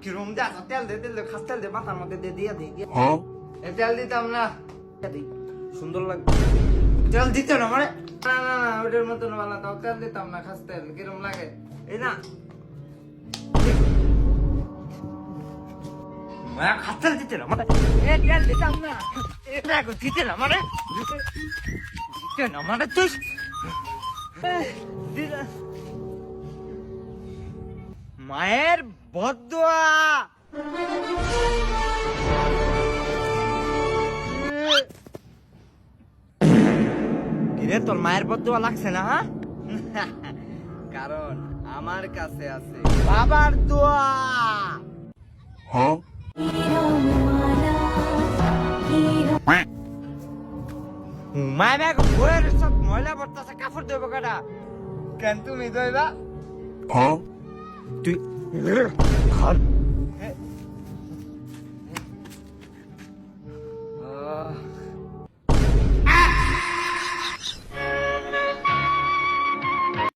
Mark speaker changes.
Speaker 1: কিরম যা তেল দে তেল দে খাস তেল দে মাথার মধ্যে দে দিয়ে দে তেল দিতাম না সুন্দর লাগবে তেল দিতে না মানে না না না ওটার মতন বানা দাও তেল দিতাম না খাস তেল কিরম লাগে এই না খাস তেল দিতে না মানে তেল দিতাম না এটা দিতে না মানে দিতে না মানে তুই মায়ের বদদোয়া কিরে তোর মায়ের বদদোয়া লাগছে না কারণ আমার কাছে আছে বাবার দোয়া মায়ের ব্যাগ বইয়ের সব ময়লা পড়তেছে কাপড় দেবো কাটা কেন তুমি দইবা তুই